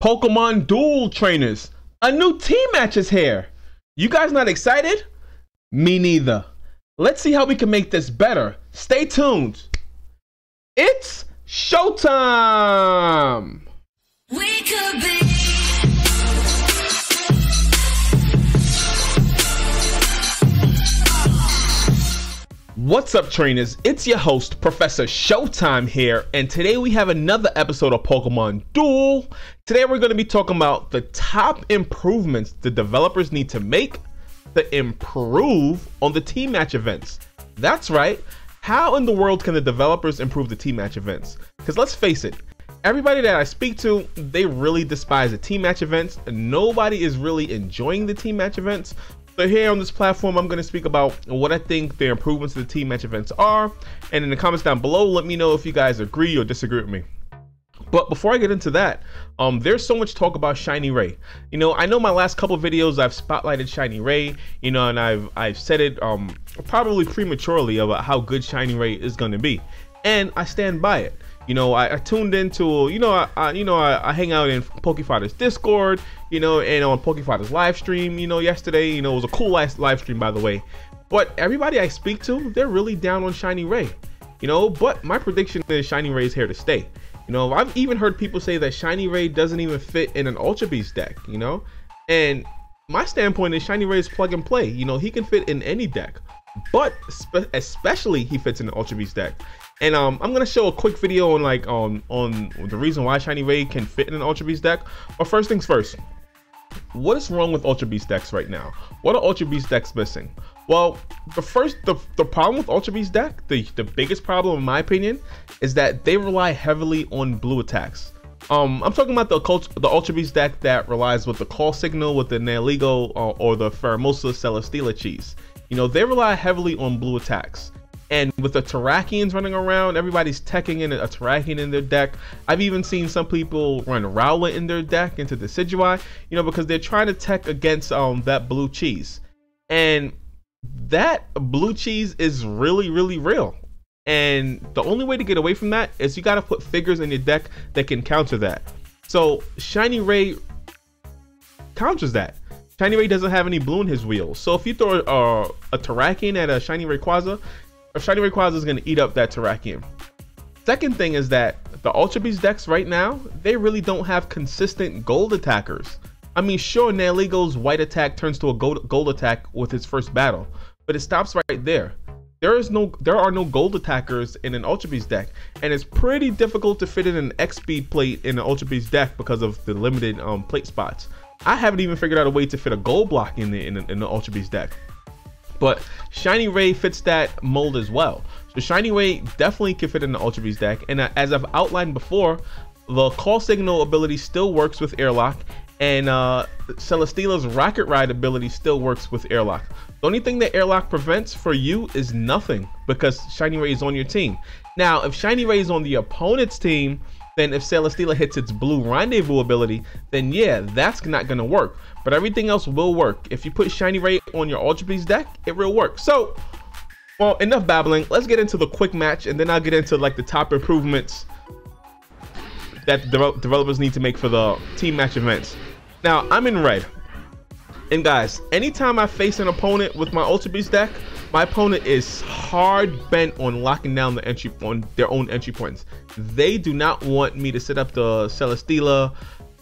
Pokemon Duel Trainers. A new team match is here. You guys not excited? Me neither. Let's see how we can make this better. Stay tuned. It's showtime. We could be. What's up, trainers? It's your host, Professor Showtime here, and today we have another episode of Pokemon Duel. Today we're going to be talking about the top improvements the developers need to make to improve on the team match events. That's right. How in the world can the developers improve the team match events? Because let's face it, everybody that I speak to, they really despise the team match events. Nobody is really enjoying the team match events. So here on this platform, I'm going to speak about what I think the improvements to the team match events are. And in the comments down below, let me know if you guys agree or disagree with me. But before I get into that, there's so much talk about Shiny Ray. You know, I know my last couple of videos I've spotlighted Shiny Ray, you know, and I've said it probably prematurely about how good Shiny Ray is going to be. And I stand by it. You know, I tuned into, I hang out in Pokefighters Discord, you know, and on Pokefighters live stream, you know, yesterday, you know, it was a cool live stream, by the way. But everybody I speak to, they're really down on Shiny Ray, you know, but my prediction is Shiny Ray is here to stay. You know, I've even heard people say that Shiny Ray doesn't even fit in an Ultra Beast deck, you know, and my standpoint is Shiny Ray is plug and play. You know, he can fit in any deck, but especially he fits in an Ultra Beast deck. And I'm gonna show a quick video on on the reason why Shiny Ray can fit in an Ultra Beast deck. But first things first, what is wrong with Ultra Beast decks right now? What are Ultra Beast decks missing? Well, the problem with Ultra Beast deck, the biggest problem in my opinion, is that they rely heavily on blue attacks. I'm talking about the Ultra Beast deck that relies with the call signal, with the Nihilego or the Pheromosa Celesteela cheese. You know, they rely heavily on blue attacks. And with the Terrakions running around, everybody's teching in a Terrakion in their deck. I've even seen some people run Rowlet in their deck into Decidueye, you know, because they're trying to tech against that blue cheese. And that blue cheese is really, really real. And the only way to get away from that is you got to put figures in your deck that can counter that. So Shiny Ray counters that. Shiny Ray doesn't have any blue in his wheels. So if you throw a Terrakion at a Shiny Rayquaza, Shiny Rayquaza is going to eat up that Terrakion. Second thing is that the Ultra Beast decks right now, they really don't have consistent gold attackers. I mean, sure, Nihilego's white attack turns to a gold attack with his first battle, but it stops right there. There are no gold attackers in an Ultra Beast deck, and it's pretty difficult to fit in an X-Speed plate in an Ultra Beast deck because of the limited plate spots. I haven't even figured out a way to fit a gold block in the Ultra Beast deck. But Shiny Ray fits that mold as well. So Shiny Ray definitely can fit in the Ultra Beast deck. And as I've outlined before, the call signal ability still works with Airlock, and Celesteela's Rocket Ride ability still works with Airlock. The only thing that Airlock prevents for you is nothing, because Shiny Ray is on your team. Now, if Shiny Ray is on the opponent's team, then if Celesteela hits its blue rendezvous ability, then yeah, that's not gonna work. But everything else will work. If you put Shiny Ray on your Ultra Beast deck, it will work. So, well, enough babbling. Let's get into the quick match, and then I'll get into like the top improvements that the developers need to make for the team match events. Now, I'm in red. And guys, anytime I face an opponent with my Ultra Beast deck, my opponent is hard bent on locking down their own entry points. They do not want me to set up the Celesteela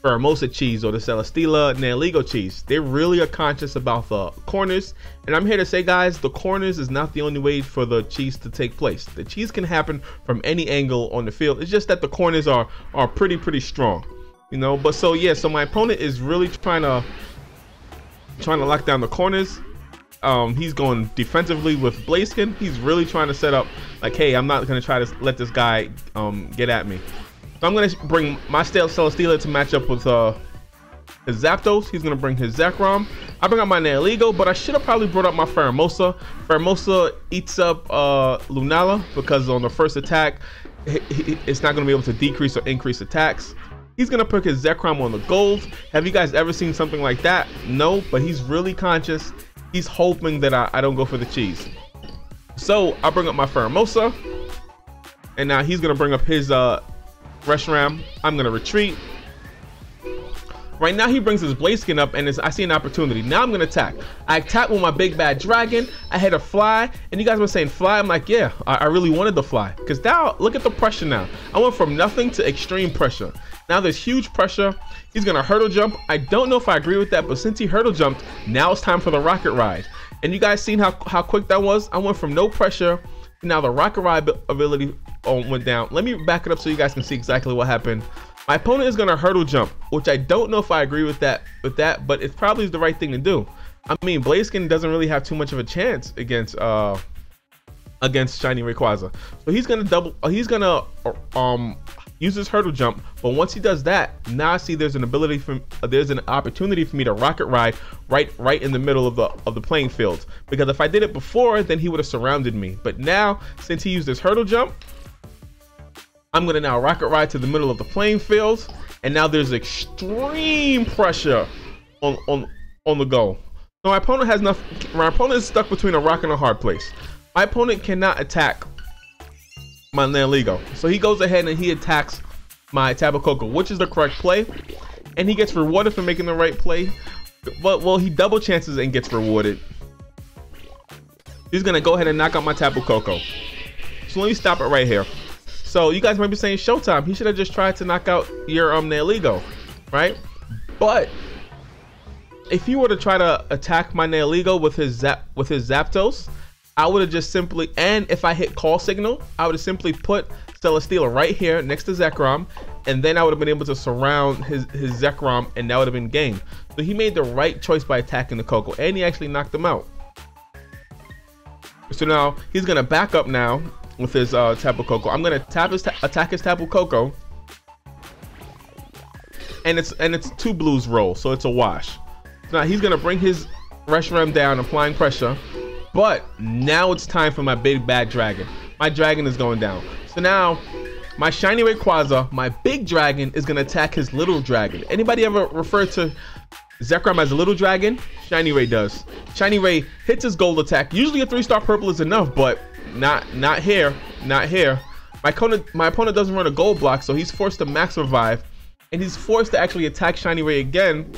Pheromosa cheese or the Celesteela Nihilego cheese. They really are conscious about the corners. And I'm here to say, guys, the corners is not the only way for the cheese to take place. The cheese can happen from any angle on the field. It's just that the corners are pretty strong, you know. But so yeah, so my opponent is really trying to lock down the corners. He's going defensively with Blaziken. He's really trying to set up like, hey, I'm not going to try to let this guy get at me. So I'm going to bring my Celesteela to match up with his Zapdos. He's going to bring his Zekrom. I bring up my Nihilego, but I should have probably brought up my Pheromosa. Pheromosa eats up Lunala because on the first attack, it's not going to be able to decrease or increase attacks. He's going to put his Zekrom on the gold. Have you guys ever seen something like that? No, but he's really conscious. He's hoping that I don't go for the cheese. So I bring up my Pheromosa, and now he's gonna bring up his Reshiram. I'm gonna retreat. Right now he brings his Blaziken up and I see an opportunity. Now I'm gonna attack. I attack with my big bad dragon. I hit a fly, and you guys were saying fly. I'm like, yeah, I really wanted the fly. Because now, look at the pressure now. I went from nothing to extreme pressure. Now there's huge pressure. He's gonna hurdle jump. I don't know if I agree with that, but since he hurdle jumped, now it's time for the rocket ride. And you guys seen how quick that was? I went from no pressure to now the rocket ride ability went down. Let me back it up so you guys can see exactly what happened. My opponent is gonna hurdle jump, which I don't know if I agree with that, but it probably is the right thing to do. I mean, Blaziken doesn't really have too much of a chance against Shiny Rayquaza. So he's gonna use his hurdle jump, but once he does that, now I see there's an opportunity for me to rocket ride right in the middle of the playing field. Because if I did it before, then he would have surrounded me. But now, since he used his hurdle jump, I'm gonna now rocket ride to the middle of the playing field, and now there's extreme pressure on the goal. So my opponent has nothing. My opponent is stuck between a rock and a hard place. My opponent cannot attack my Nihilego, so he goes ahead and he attacks my Tapu Koko, which is the correct play, and he gets rewarded for making the right play. But well, he double chances and gets rewarded. He's gonna go ahead and knock out my Tapu Koko. So let me stop it right here. So you guys might be saying, Showtime, he should have just tried to knock out your Nihilego, right? But if you were to try to attack my Nihilego with his Zapdos, I would have just simply, and if I hit Call Signal, I would have simply put Celesteela right here next to Zekrom, and then I would have been able to surround his Zekrom, and that would have been game. So he made the right choice by attacking the Koko, and he actually knocked him out. So now he's gonna back up now with his Tapu Koko. I'm gonna attack his Tapu Koko, and it's two blues roll, so it's a wash. So now he's gonna bring his Reshiram down, applying pressure. But now it's time for my big bad dragon. My dragon is going down. So now my Shiny Rayquaza, my big dragon, is gonna attack his little dragon. Anybody ever refer to Zekrom as a little dragon? Shiny Ray does. Shiny Ray hits his gold attack. Usually a 3-star purple is enough, but not here. Not here. My opponent doesn't run a gold block, so he's forced to max revive, and he's forced to actually attack Shiny Ray again.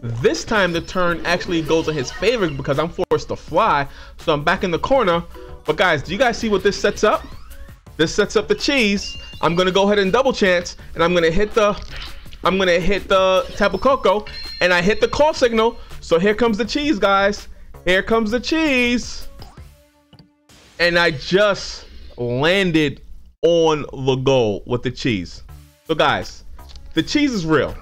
This time the turn actually goes in his favor because I'm forced to fly, so I'm back in the corner. But guys, do you guys see what this sets up? This sets up the cheese. I'm gonna go ahead and double chance, and I'm gonna hit the Tapu Koko, and I hit the Call Signal. So here comes the cheese, guys. Here comes the cheese, and I just landed on the goal with the cheese. So guys, the cheese is real.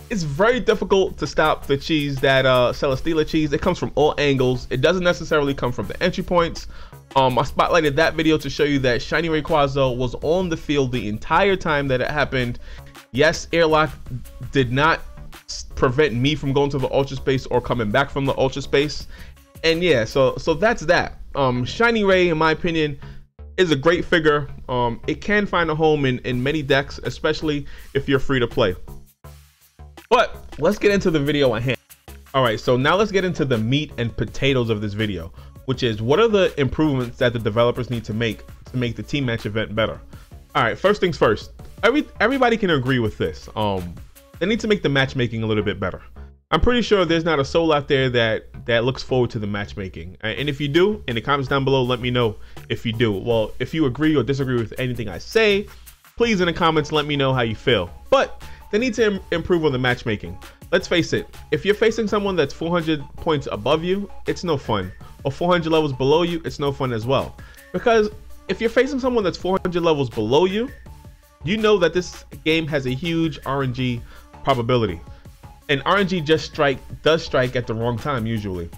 It's very difficult to stop the cheese, that Celesteela cheese. It comes from all angles. It doesn't necessarily come from the entry points. I spotlighted that video to show you that Shiny Rayquaza was on the field the entire time that it happened. Yes, airlock did not prevent me from going to the Ultra Space or coming back from the Ultra Space. And yeah, so that's that. Shiny Ray, in my opinion, is a great figure. It can find a home in many decks, especially if you're free to play. But let's get into the video at hand. All right, so now let's get into the meat and potatoes of this video, which is what are the improvements that the developers need to make the team match event better. All right, first things first, everybody can agree with this. They need to make the matchmaking a little bit better. I'm pretty sure there's not a soul out there that looks forward to the matchmaking. And if you do, in the comments down below, let me know if you do. Well, if you agree or disagree with anything I say, please in the comments let me know how you feel. But they need to improve on the matchmaking. Let's face it, if you're facing someone that's 400 points above you, it's no fun. Or 400 levels below you, it's no fun as well. Because if you're facing someone that's 400 levels below you, you know that this game has a huge RNG probability. And RNG does strike at the wrong time usually.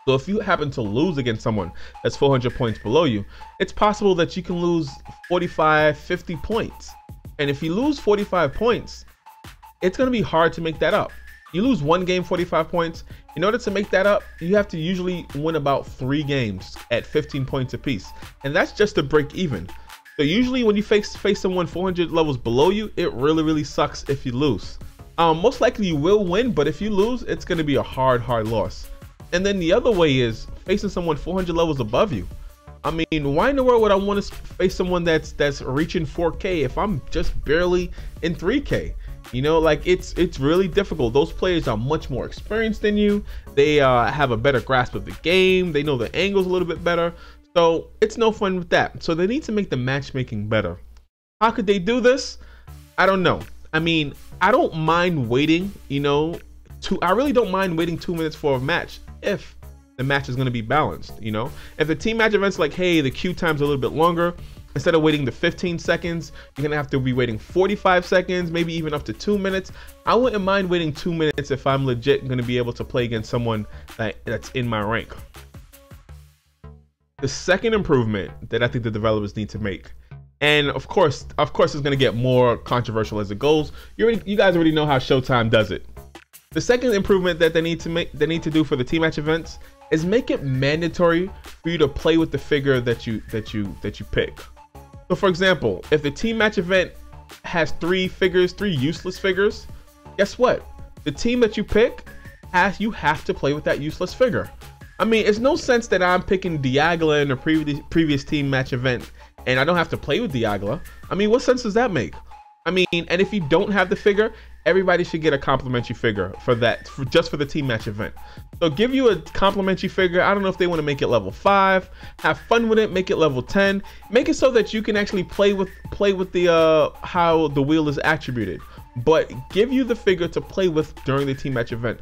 So if you happen to lose against someone that's 400 points below you, it's possible that you can lose 45, 50 points. And if you lose 45 points, it's going to be hard to make that up. You lose one game 45 points. In order to make that up, you have to usually win about 3 games at 15 points apiece. And that's just to break even. So usually when you face someone 400 levels below you, it really sucks if you lose. Most likely you will win, but if you lose, it's going to be a hard loss. And then the other way is facing someone 400 levels above you. I mean, why in the world would I want to face someone that's reaching 4K if I'm just barely in 3K? You know, like it's really difficult. Those players are much more experienced than you. They have a better grasp of the game. They know the angles a little bit better. So it's no fun with that. So they need to make the matchmaking better. How could they do this? I don't know. I mean, I don't mind waiting, you know, I really don't mind waiting 2 minutes for a match if the match is going to be balanced, you know. If the team match event's like, hey, the queue time's a little bit longer, instead of waiting the 15 seconds, you're going to have to be waiting 45 seconds, maybe even up to 2 minutes. I wouldn't mind waiting 2 minutes if I'm legit going to be able to play against someone that's in my rank. The second improvement that I think the developers need to make, and of course it's going to get more controversial as it goes. You guys already know how Showtime does it. The second improvement that they need to do for the team match events is make it mandatory for you to play with the figure that you pick. So for example, if the team match event has 3 useless figures, guess what? The team that you pick you have to play with that useless figure. I mean, it's no sense that I'm picking Diagla in a previous team match event and I don't have to play with Diagla. I mean, what sense does that make? I mean, and if you don't have the figure, everybody should get a complimentary figure for that, just for the team match event. So give you a complimentary figure. I don't know if they want to make it level 5. Have fun with it. Make it level 10. Make it so that you can actually play with the how the wheel is attributed, but give you the figure to play with during the team match event.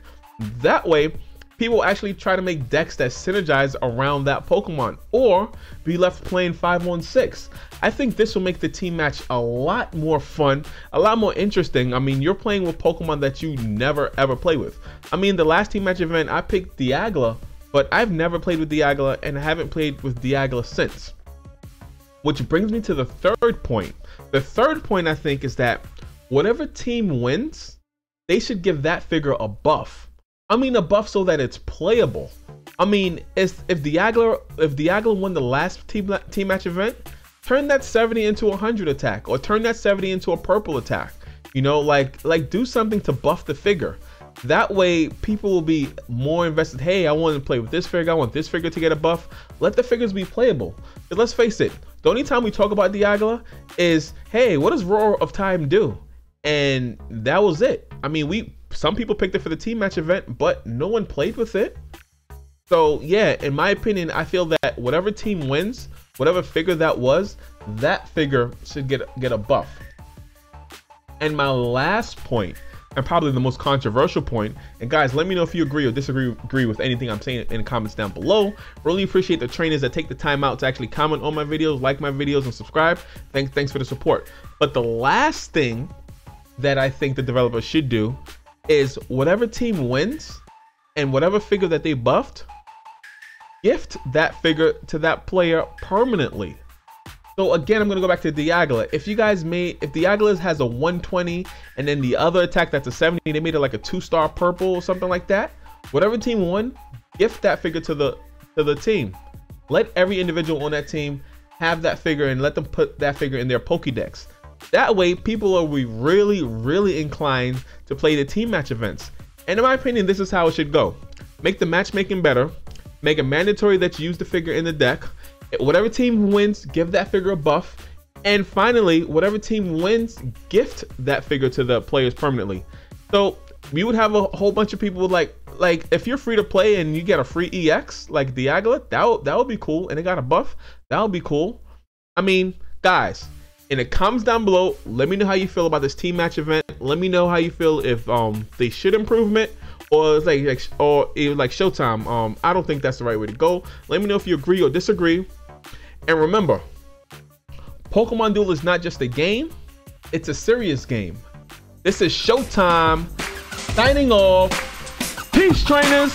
That way, people actually try to make decks that synergize around that Pokemon, or be left playing 5-on-6. I think this will make the team match a lot more fun, a lot more interesting. I mean, you're playing with Pokemon that you never ever play with. I mean, the last team match event, I picked Diagla, but I've never played with Diagla and I haven't played with Diagla since. Which brings me to the third point. The third point, I think, is that whatever team wins, they should give that figure a buff. I mean, a buff so that it's playable. I mean, if Diagla won the last team match event, turn that 70 into a 100 attack, or turn that 70 into a purple attack. You know, like do something to buff the figure. That way, people will be more invested. Hey, I want to play with this figure. I want this figure to get a buff. Let the figures be playable. But let's face it, the only time we talk about Diagla is, hey, what does Roar of Time do? And that was it. I mean, some people picked it for the team match event, but no one played with it. So yeah, in my opinion, I feel that whatever team wins, whatever figure that was, that figure should get a buff. And my last point, and probably the most controversial point, and guys, let me know if you agree or disagree with anything I'm saying in the comments down below. Really appreciate the trainers that take the time out to actually comment on my videos, like my videos, and subscribe. Thanks for the support. But the last thing that I think the developers should do is whatever team wins and whatever figure that they buffed, gift that figure to that player permanently. So again, I'm gonna go back to Diagla. If Diagla has a 120 and then the other attack that's a 70, they made it like a 2-star purple or something like that. Whatever team won, gift that figure to the team. Let every individual on that team have that figure and let them put that figure in their Pokédex. That way, people will be really inclined to play the team match events. And in my opinion, this is how it should go. Make the matchmaking better. Make it mandatory that you use the figure in the deck. Whatever team wins, give that figure a buff. And finally, whatever team wins, gift that figure to the players permanently. So you would have a whole bunch of people like if you're free to play and you get a free EX like Diagla, that would be cool. And it got a buff, that would be cool. I mean, guys, in the comments down below, let me know how you feel about this team match event. Let me know how you feel if they should improve it, or it's like Showtime. I don't think that's the right way to go. Let me know if you agree or disagree. And remember, Pokemon Duel is not just a game, it's a serious game. This is Showtime signing off. Peace, trainers.